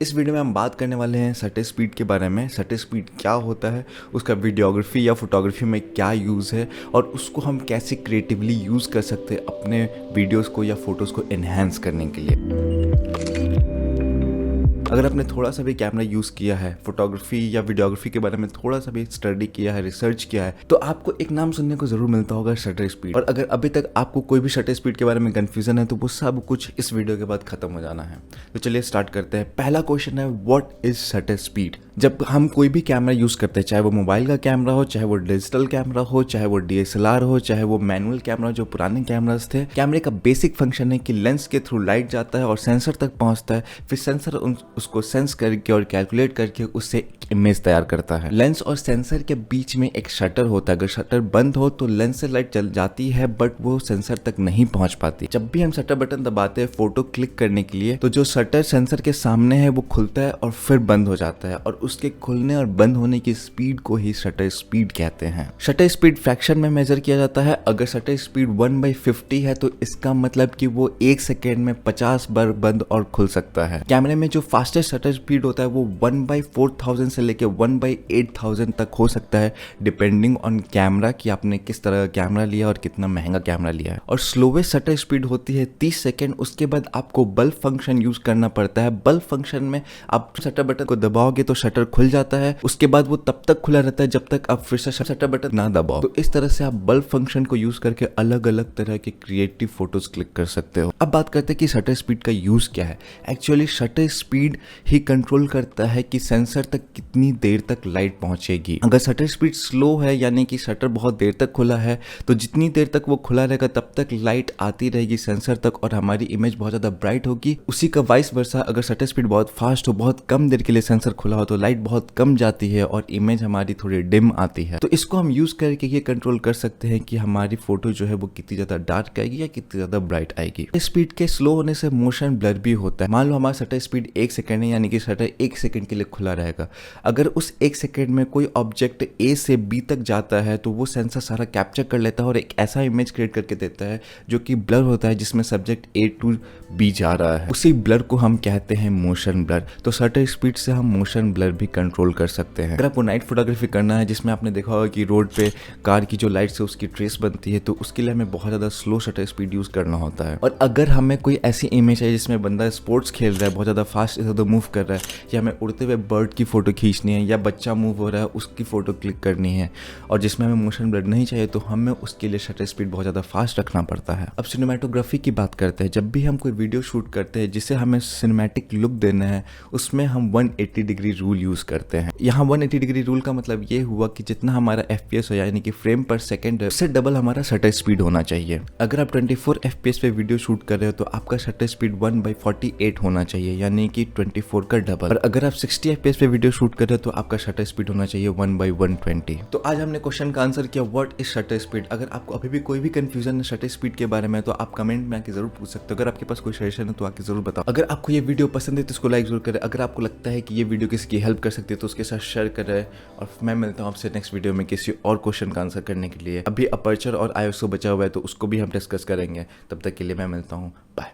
इस वीडियो में हम बात करने वाले हैं शटर स्पीड के बारे में। शटर स्पीड क्या होता है, उसका वीडियोग्राफी या फोटोग्राफी में क्या यूज़ है और उसको हम कैसे क्रिएटिवली यूज़ कर सकते हैं अपने वीडियोस को या फोटोज़ को एनहांस करने के लिए। अगर आपने थोड़ा सा भी कैमरा यूज़ किया है, फोटोग्राफी या वीडियोग्राफी के बारे में थोड़ा सा भी स्टडी किया है, रिसर्च किया है, तो आपको एक नाम सुनने को जरूर मिलता होगा, शटर स्पीड। और अगर अभी तक आपको कोई भी शटर स्पीड के बारे में कंफ्यूजन है तो वो सब कुछ इस वीडियो के बाद खत्म हो जाना है। तो चलिए स्टार्ट करते हैं। पहला क्वेश्चन है, व्हाट इज शटर स्पीड। जब हम कोई भी कैमरा यूज़ करते हैं, चाहे वो मोबाइल का कैमरा हो, चाहे वो डिजिटल कैमरा हो, चाहे वो DSLR हो, चाहे वो मैनुअल कैमरा जो पुराने कैमरास थे, कैमरे का बेसिक फंक्शन है कि लेंस के थ्रू लाइट जाता है और सेंसर तक पहुंचता है। फिर सेंसर उसको सेंस करके और कैलकुलेट करके उससे इमेज तैयार करता है। लेंस और सेंसर के बीच में एक शटर होता है। अगर शटर बंद हो तो लेंस से लाइट चल जाती है बट वो सेंसर तक नहीं पहुंच पाती। जब भी हम शटर बटन दबाते हैं फोटो क्लिक करने के लिए, तो जो शटर सेंसर के सामने है वो खुलता है और फिर बंद हो जाता है, और उसके खुलने और बंद होने की स्पीड को ही शटर स्पीड कहते हैं। शटर स्पीड फ्रैक्शन में मेजर किया जाता है। अगर शटर स्पीड 1/50 है तो इसका मतलब कि वो 1 सेकेंड में 50 बार बंद और खुल सकता है। कैमरे में जो फास्टेस्ट शटर स्पीड होता है वो 1/4000 से लेके 1/8000 तक हो सकता है, डिपेंडिंग ऑन कैमरा कि आपने किस तरह का कैमरा लिया और कितना महंगा कैमरा लिया है। और स्लोवेस्ट शटर स्पीड होती है 30 सेकेंड। उसके बाद आपको बल्ब फंक्शन यूज करना पड़ता है। बल्ब फंक्शन में आप शटर बटन को दबाओगे तो शटर खुल जाता है, उसके बाद वो तब तक खुला रहता है जब तक आप फिर से शटर बटन ना दबाओ। तो इस तरह से आप बल्ब फंक्शन को यूज करके अलग अलग तरह के क्रिएटिव फोटोज क्लिक कर सकते हो। अब बात करते हैं कि शटर स्पीड का यूज क्या है। एक्चुअली शटर स्पीड ही कंट्रोल करता है कि सेंसर तक कितनी देर तक लाइट पहुंचेगी। अगर शटर स्पीड स्लो है, यानी कि शटर बहुत देर तक खुला है, तो जितनी देर तक वो खुला रहेगा तब तक लाइट आती रहेगी सेंसर तक और हमारी इमेज बहुत ज्यादा ब्राइट होगी। उसी का वाइस वर्सा, अगर शटर स्पीड बहुत फास्ट हो, बहुत कम देर के लिए सेंसर खुला हो, तो लाइट बहुत कम जाती है और इमेज हमारी थोड़ी डिम आती है। तो इसको हम यूज करके ये कंट्रोल कर सकते हैं कि हमारी फोटो जो है वो कितनी ज्यादा डार्क आएगी या कितनी ज्यादा ब्राइट आएगी। स्पीड के स्लो होने से मोशन ब्लर भी होता है। मान लो हमारा शटर स्पीड 1 सेकंड है, यानी कि शटर 1 सेकंड के लिए खुला रहेगा। अगर उस 1 सेकंड में कोई ऑब्जेक्ट A से B तक जाता है तो वो सेंसर सारा कैप्चर कर लेता है और एक ऐसा इमेज क्रिएट करके देता है जो कि ब्लर होता है, जिसमें सब्जेक्ट A to B जा रहा है। उसी ब्लर को हम कहते हैं मोशन ब्लर। तो शटर स्पीड से हम मोशन ब्लर भी कंट्रोल कर सकते हैं। अगर आपको नाइट फोटोग्राफी करना है, जिसमें आपने देखा होगा कि रोड पे कार की जो लाइट से उसकी ट्रेस बनती है, तो उसके लिए हमें बहुत ज्यादा स्लो शटर स्पीड यूज करना होता है। और अगर हमें कोई ऐसी इमेज है जिसमें बंदा स्पोर्ट्स खेल रहा है, बहुत ज्यादा फास्ट इधर उधर मूव कर रहा है, या हमें उड़ते हुए बर्ड की फोटो खींचनी है, या बच्चा मूव हो रहा है उसकी फोटो क्लिक करनी है, और जिसमें हमें मोशन ब्लर नहीं चाहिए, तो हमें उसके लिए शटर स्पीड बहुत ज्यादा फास्ट रखना पड़ता है। अब सिनेमेटोग्राफी की बात करते हैं। जब भी हम कोई वीडियो शूट करते हैं जिसे हमें सिनेमैटिक लुक देना है, उसमें हम 180 डिग्री रूल यूज करते हैं। यहाँ 180 डिग्री रूल का मतलब ये हुआ कि जितना हमारा FPS हो, यानी कि फ्रेम पर सेकंड है, उससे डबल हमारा शटर स्पीड होना चाहिए। अगर आप 24 FPS पे वीडियो शूट कर रहे हो तो आपका शटर स्पीड 1/48 होना चाहिए, यानी कि 24 का डबल। और अगर आप 60 FPS पे वीडियो शूट कर रहे हो तो आपका शटर स्पीड होना चाहिए 1/120। तो आज हमने क्वेश्चन का आंसर किया, व्हाट इज शटर स्पीड। अगर आपको अभी भी कोई भी कंफ्यूजन है शटर स्पीड के बारे में तो आप कमेंट में आके जरूर पूछ सकते हो। अगर आपके पास कोई सजेशन है तो आके जरूर बताओ। अगर आपको ये वीडियो पसंद है तो इसको लाइक जरूर करें। अगर आपको लगता है कि ये वीडियो किसी की हेल्प कर सकती है तो उसके साथ शेयर करें। और मैं मिलता हूँ आपसे नेक्स्ट वीडियो में किसी और क्वेश्चन का आंसर करने के लिए। अभी अपर्चर और ISO बचा हुआ है तो उसको भी हम डिस्कस करेंगे। तब तक के लिए मैं मिलता हूँ, बाय।